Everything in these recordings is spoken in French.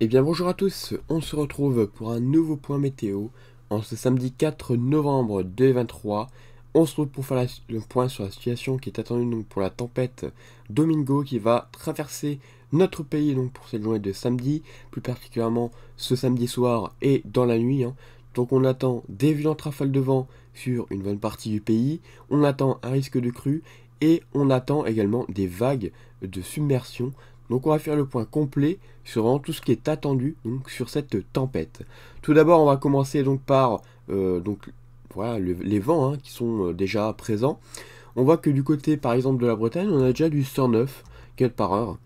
Eh bien bonjour à tous, on se retrouve pour un nouveau point météo en ce samedi 4 novembre 2023. On se retrouve pour faire le point sur la situation qui est attendue donc pour la tempête Domingo qui va traverser notre pays donc pour cette journée de samedi, plus particulièrement ce samedi soir et dans la nuit. Donc on attend des violentes rafales de vent sur une bonne partie du pays, on attend un risque de crue et on attend également des vagues de submersion. Donc on va faire le point complet sur vraiment tout ce qui est attendu donc, sur cette tempête. Tout d'abord, on va commencer donc par donc, voilà, les vents qui sont déjà présents. On voit que du côté par exemple de la Bretagne, on a déjà du 109 km par heure.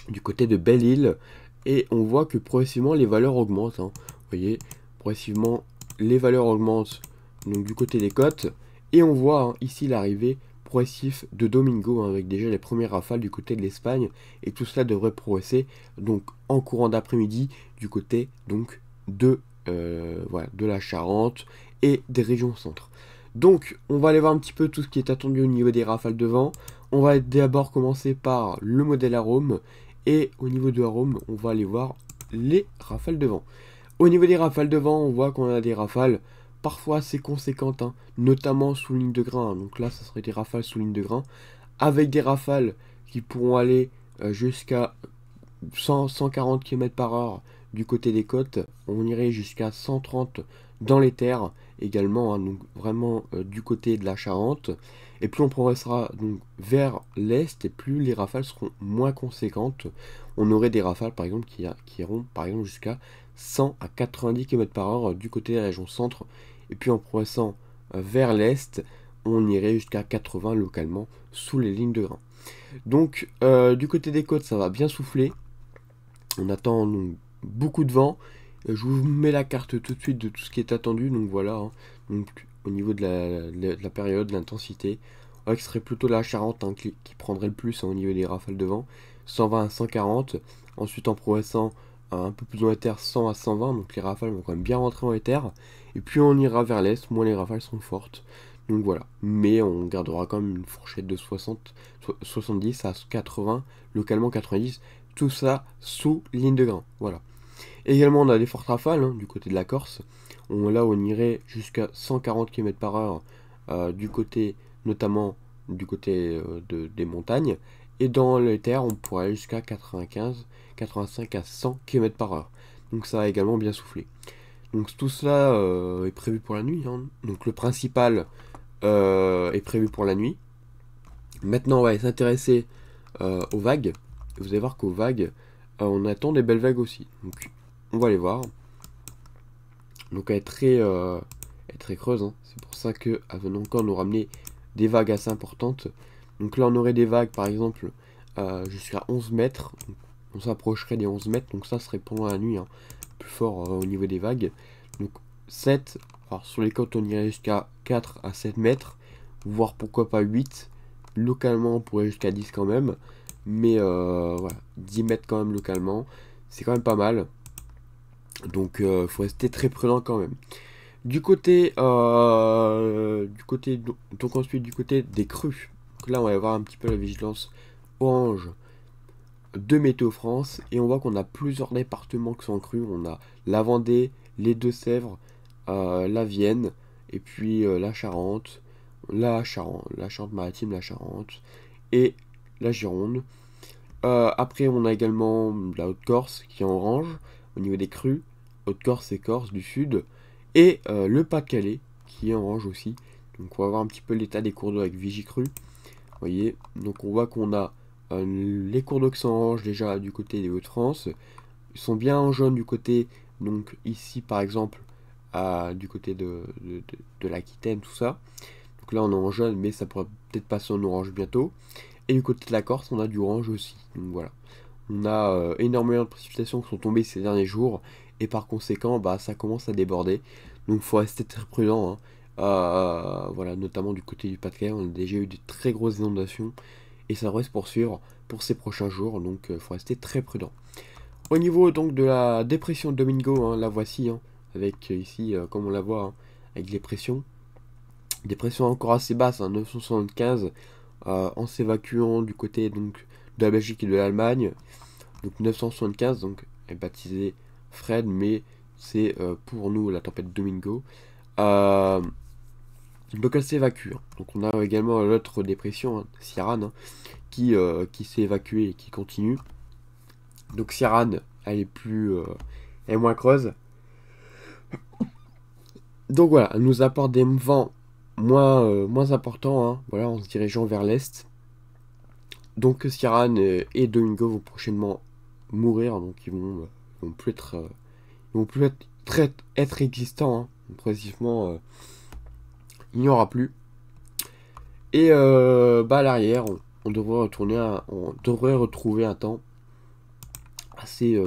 Du côté de Belle-Île, et on voit que progressivement les valeurs augmentent. Vous voyez, progressivement les valeurs augmentent donc, du côté des côtes. Et on voit ici l'arrivée progressif de Domingo avec déjà les premières rafales du côté de l'Espagne, et tout cela devrait progresser donc en courant d'après-midi du côté donc de la Charente et des régions centres. Donc on va aller voir un petit peu tout ce qui est attendu au niveau des rafales de vent. On va d'abord commencer par le modèle arôme, et au niveau de arôme on va aller voir les rafales de vent. Au niveau des rafales de vent, on voit qu'on a des rafales parfois assez conséquentes, notamment sous ligne de grain. Donc là, ça serait des rafales sous ligne de grain, avec des rafales qui pourront aller jusqu'à 140 km par heure du côté des côtes. On irait jusqu'à 130 dans les terres également, donc vraiment du côté de la Charente. Et plus on progressera donc vers l'est, et plus les rafales seront moins conséquentes. On aurait des rafales par exemple qui iront par exemple jusqu'à 100 à 90 km par heure du côté des régions centre. Et puis en progressant vers l'est, on irait jusqu'à 80 localement sous les lignes de grain. Donc du côté des côtes, ça va bien souffler. On attend donc, beaucoup de vent. Je vous mets la carte tout de suite de tout ce qui est attendu. Donc voilà, donc, au niveau de la période, de l'intensité, ce serait plutôt la Charente qui prendrait le plus au niveau des rafales de vent. 120 à 140. Ensuite en progressant un peu plus dans les terres, 100 à 120. Donc les rafales vont quand même bien rentrer dans les terres. Et puis on ira vers l'est, moins les rafales sont fortes. Donc voilà. Mais on gardera quand même une fourchette de 70 à 80, localement 90. Tout ça sous ligne de grain. Voilà. Également, on a des fortes rafales du côté de la Corse. Là, on irait jusqu'à 140 km par heure du côté, notamment du côté des montagnes. Et dans les terres, on pourrait aller jusqu'à 95, 85 à 100 km par heure. Donc ça va également bien souffler. Donc tout cela est prévu pour la nuit. Donc le principal est prévu pour la nuit. Maintenant, on va aller s'intéresser aux vagues. Vous allez voir qu'aux vagues, on attend des belles vagues aussi. Donc, on va les voir. Donc, elle est très creuse. C'est pour ça que, venant encore nous ramener des vagues assez importantes. Donc là, on aurait des vagues, par exemple, jusqu'à 11 mètres. Donc, on s'approcherait des 11 mètres. Donc ça serait pendant la nuit, plus fort au niveau des vagues. Donc 7. Alors, sur les côtes, on irait jusqu'à 4 à 7 mètres. Voire pourquoi pas 8. Localement, on pourrait jusqu'à 10 quand même. Mais voilà, 10 mètres quand même localement. C'est quand même pas mal. Donc il faut rester très prudent quand même. Donc ensuite du côté des crues. Donc là on va voir un petit peu la vigilance orange de Météo France. Et on voit qu'on a plusieurs départements qui sont en crue. On a la Vendée, les Deux-Sèvres, la Vienne, et puis la Charente, la Charente-Maritime, la Charente, et la Gironde. Après, on a également la Haute-Corse qui est en orange au niveau des crues. Haute-Corse et Corse du Sud. Et le Pas-de-Calais qui est en orange aussi. Donc, on va voir un petit peu l'état des cours d'eau avec Vigicru. Vous voyez, donc on voit qu'on a les cours d'eau qui sont en orange déjà du côté des Hauts-de-France. Ils sont bien en jaune du côté, donc ici par exemple, du côté de l'Aquitaine, tout ça. Donc là, on est en jaune, mais ça pourrait peut-être passer en orange bientôt. Et du côté de la Corse, on a du orange aussi. Donc voilà. On a énormément de précipitations qui sont tombées ces derniers jours. Et par conséquent, ça commence à déborder. Donc il faut rester très prudent. Voilà, notamment du côté du Pas-de-Calais, on a déjà eu de très grosses inondations. Et ça devrait se poursuivre pour ces prochains jours. Donc il faut rester très prudent. Au niveau donc de la dépression de Domingo, la voici. Avec ici, comme on la voit, avec les pressions. Des pressions encore assez basses, 975. En s'évacuant du côté donc de la Belgique et de l'Allemagne. Donc 975, donc est baptisé Fred, mais c'est pour nous la tempête Domingo. Donc elle s'évacue. Donc on a également l'autre dépression, Ciaran, qui s'est évacuée et qui continue. Donc Ciaran, elle est moins creuse. Donc voilà, elle nous apporte des vents moins importants, voilà, en se dirigeant vers l'est. Donc Ciaran et Domingo vont prochainement mourir, donc ils vont plus être existants, précisément, il n'y aura plus. Et à l'arrière, on devrait retrouver un temps assez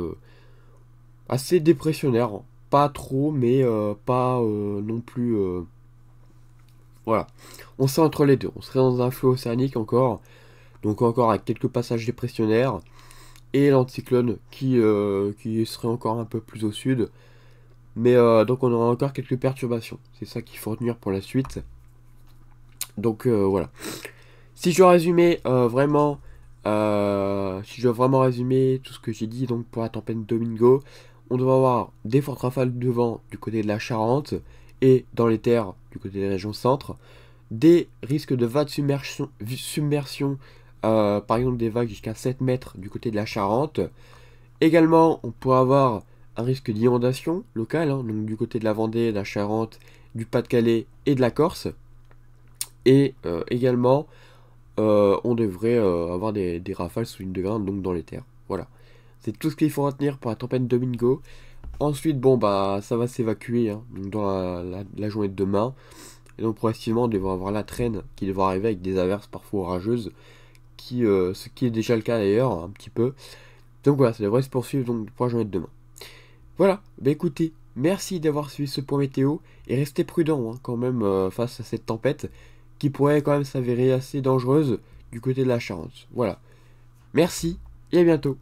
dépressionnaire, pas trop, mais pas non plus. Voilà, on serait entre les deux. On serait dans un flot océanique encore, donc encore avec quelques passages dépressionnaires, et l'anticyclone qui serait encore un peu plus au sud. Mais donc on aura encore quelques perturbations. C'est ça qu'il faut retenir pour la suite. Donc voilà. Si je dois résumer si je dois vraiment résumer tout ce que j'ai dit donc pour la tempête Domingo, on doit avoir des fortes rafales de vent du côté de la Charente et dans les terres du côté des régions centre, des risques de vagues submersion, par exemple des vagues jusqu'à 7 mètres du côté de la Charente. Également, on pourrait avoir un risque d'inondation locale, donc du côté de la Vendée, de la Charente, du Pas-de-Calais et de la Corse. Et également, on devrait avoir des rafales sous ligne de grande, donc dans les terres. Voilà. C'est tout ce qu'il faut retenir pour la tempête Domingo. Ensuite, ça va s'évacuer donc dans la journée de demain. Et donc progressivement, on devrait avoir la traîne qui devrait arriver avec des averses parfois orageuses, ce qui est déjà le cas d'ailleurs, un petit peu. Donc voilà, ça devrait se poursuivre donc pour la journée de demain. Voilà, écoutez, merci d'avoir suivi ce point météo, et restez prudent quand même face à cette tempête, qui pourrait quand même s'avérer assez dangereuse du côté de la Charente. Voilà, merci, et à bientôt.